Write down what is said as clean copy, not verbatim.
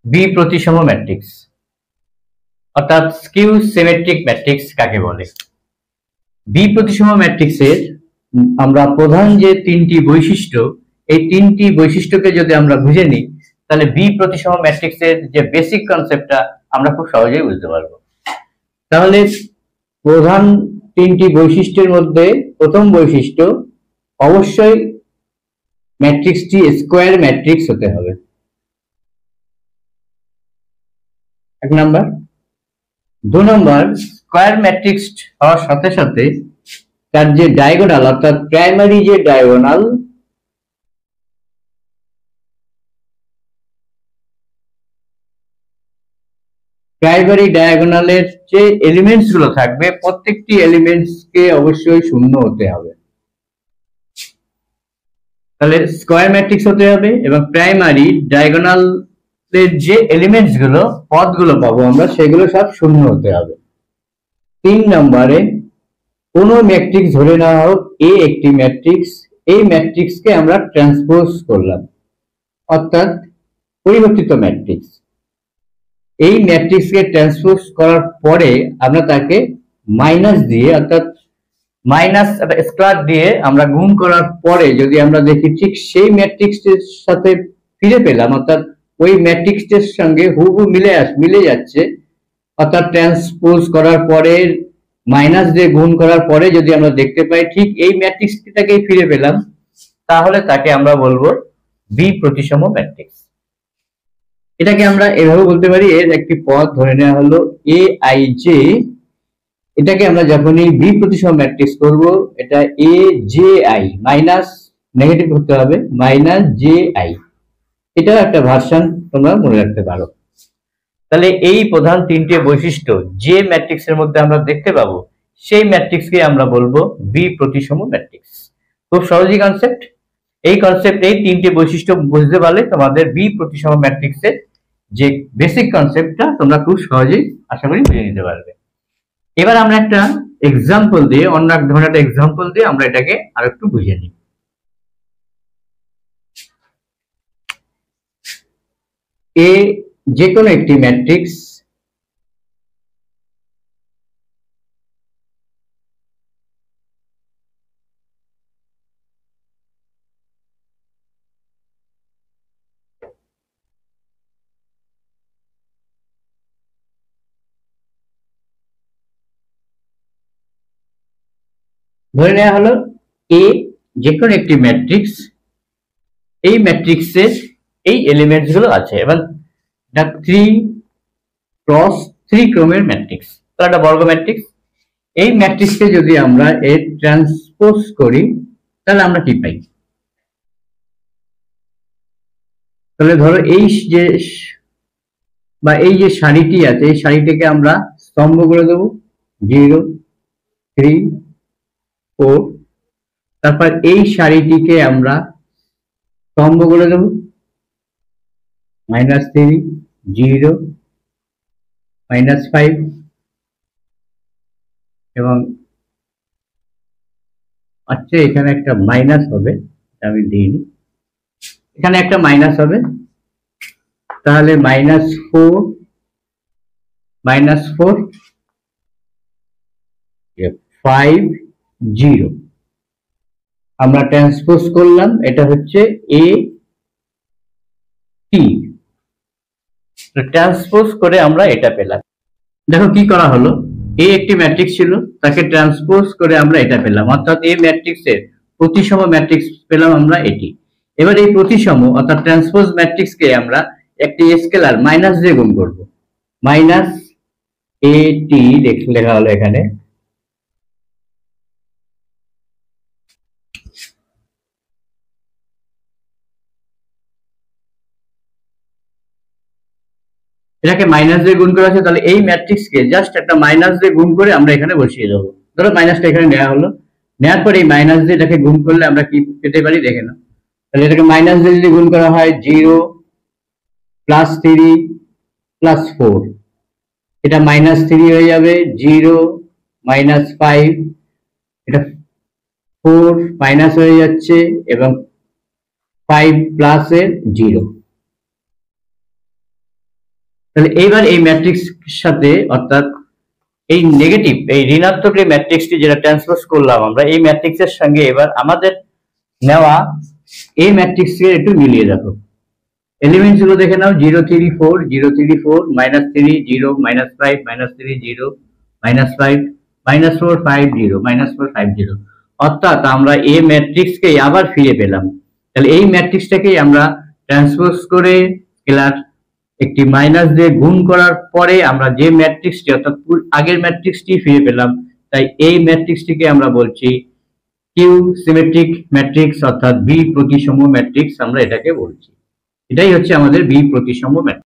B প্রতিসম matrix অর্থাৎ skew symmetric matrix কাকে বলে। বি প্রতিসম ম্যাট্রিক্সের আমরা প্রধান যে তিনটি বৈশিষ্ট্য, এই তিনটি বৈশিষ্ট্যকে যদি আমরা বুঝে নিই তাহলে বি প্রতিসম ম্যাট্রিক্সের যে বেসিক কনসেপ্টটা আমরা খুব সহজেই বুঝতে পারবো। তাহলে প্রধান তিনটি বৈশিষ্ট্যের মধ্যে প্রথম বৈশিষ্ট্য অবশ্যই ম্যাট্রিক্সটি স্কোয়ার ম্যাট্রিক্স হতে হবে, এক নাম্বার। 2 নম্বর, স্কোয়ার ম্যাট্রিক্স হওয়ার সাথে সাথে তার যে ডায়াগোনাল অর্থাৎ প্রাইমারি যে ডায়াগোনাল ডায়াগোনালের যে এলিমেন্টস গুলো থাকবে প্রত্যেকটি এলিমেন্টস কে অবশ্যই শূন্য হতে হবে। তাহলে স্কোয়ার ম্যাট্রিক্স হতে হবে এবং প্রাইমারি ডায়াগোনাল এর যে এলিমেন্টস গুলো পদগুলো পাবো আমরা সেগুলো সব শূন্য হতে হবে। 3 নম্বরে কোন ম্যাট্রিক্স ধরে নেওয়া হোক এ একটি ম্যাট্রিক্স, এই ম্যাট্রিক্স কে আমরা ট্রান্সপোজ করলাম অর্থাৎ পরিবর্তিত ম্যাট্রিক্স। এই ম্যাট্রিক্স কে ট্রান্সপোজ করার পরে আমরা তাকে মাইনাস দিয়ে অর্থাৎ মাইনাস স্কয়ার দিয়ে আমরা গুণ করার পরে যদি আমরা দেখি ঠিক সেই ম্যাট্রিক্সের সাথে ফিরে পেলাম অর্থাৎ ওই ম্যাট্রিক্সের সঙ্গে হুবহু মিলে যাচ্ছে, অর্থাৎ ট্রান্সপোজ করার পরে মাইনাস দিয়ে গুণ করার পরে যদি আমরা দেখতে পাই ঠিক এই ম্যাট্রিক্সটাকেই ফিরে পেলাম, তাহলে তাকে আমরা বলবো বি প্রতিসম ম্যাট্রিক্স। এটাকে আমরা এভাবে বলতে পারি, এর একটি পদ ধরে নেওয়া হলো এ আই জে, এটাকে আমরা যখনই বি প্রতিসম ম্যাট্রিক্স করব এটা A J I minus negative করতে হবে মাইনাস জে আই, এটাও একটা ভার্সন তোমরা মনে রাখতে পারো। তাহলে এই প্রধান তিনটে বৈশিষ্ট্য যে ম্যাট্রিক্স এর মধ্যে আমরা দেখতে পাবো সেই ম্যাট্রিক্সকে আমরা বলবো বি প্রতিসম ম্যাট্রিক্স। খুব সহজই কনসেপ্ট, এই কনসেপ্ট এই তিনটে বৈশিষ্ট্য বুঝতে পারলে তোমাদের বি প্রতিসম ম্যাট্রিক্সের যে বেসিক কনসেপ্টটা তোমরা খুব সহজেই আশা করি বুঝে নিতে পারবে। এবার আমরা একটা এক্সাম্পল দিয়ে অন্য এক ধরনের একটা এক্সাম্পল দিয়ে আমরা এটাকে আরেকটু বুঝে নিই। এ যে কোনো একটি ম্যাট্রিক্স ধরে নেওয়া হলো এ যে কোনো একটি ম্যাট্রিক্স, এই ম্যাট্রিক্সের এই এলিমেন্টস গুলো আছে এবং এটা 3x3 ক্রমের ম্যাট্রিক্স, তাহলে একটা বর্গ ম্যাট্রিক্স। এই ম্যাট্রিক্সকে যদি আমরা এর ট্রান্সপোজ করি তাহলে আমরা কি পাই? তাহলে ধরো এই যে সারিটি আছে এই সারিটিকে আমরা স্তম্ভ করে দেবো 0 3 4, তারপর এই সারিটিকে আমরা স্তম্ভ করে দেবো -3 0 -5 এবং আচ্ছা এখানে একটা মাইনাস হবে, আমি দিইনি, এখানে একটা মাইনাস হবে, তাহলে -4 5 0 আমরা ট্রান্সপোজ করলাম, এটা হচ্ছে এ টি, ট্রান্সপোজ করে আমরা এটা পেলাম। দেখো কি করা হলো, এ একটি ম্যাট্রিক্স ছিল তাকে ট্রান্সপোজ করে আমরা এটা পেলাম অর্থাৎ এই ম্যাট্রিক্সের প্রতিসম ম্যাট্রিক্স পেলাম আমরা এটি। এবার এই প্রতিসম অর্থাৎ ট্রান্সপোজ ম্যাট্রিক্সকে আমরা একটি স্কেলার মাইনাস দিয়ে গুণ করব, মাইনাস এ টি লেখা হলো এখানে, এটাকে মাইনাস দিয়ে গুণ করা আছে, তাহলে এই ম্যাট্রিক্সকে জাস্ট একটা মাইনাস দিয়ে গুণ করে আমরা এখানে বসিয়ে দেবো। ধরো মাইনাসটা এখানে নেওয়া হলো, নেওয়ার পরে এই মাইনাস দিয়ে এটাকে গুণ করলে আমরা কি পেতে পারি দেখে নাও। তাহলে এটাকে মাইনাস দিয়ে যদি গুণ করা হয় 0 +3 +4, এটা -3 হয়ে যাবে 0 -5, এটা 4 মাইনাস হয়ে যাচ্ছে এবং 5 প্লাস এর 0, তাহলে এইবার এই ম্যাট্রিক্স সাথে অর্থাৎ এই নেগেটিভ এই ঋণাত্মক এই ম্যাট্রিক্সটি যেটা ট্রান্সপোজ করলাম আমরা এই ম্যাট্রিক্সের সঙ্গে এবার আমাদের নেওয়া এই ম্যাট্রিক্সকে একটু মিলিয়ে দেখো। এলিমেন্টস গুলো দেখে নাও 0 3 4 0 3 4 -3 0 -5 -3 0 -5 -4 5 0 -4 5 0 অর্থাৎ আমরা এই ম্যাট্রিক্সকে আবার ফিরে পেলাম। তাহলে এই ম্যাট্রিক্সটাকেই আমরা ট্রান্সপোজ করে স্কেলার একটি মাইনাস দিয়ে গুণ করার পরে আমরা যে ম্যাট্রিক্সটি অর্থাৎ আগের ম্যাট্রিক্সটি ফিরে পেলাম, তাই এই ম্যাট্রিক্সটিকে আমরা বলছি কিউ সিমেট্রিক ম্যাট্রিক্স অর্থাৎ বি প্রতিসম ম্যাট্রিক্স আমরা এটাকে বলছি। এটাই হচ্ছে আমাদের বি প্রতিসম ম্যাট্রিক্স।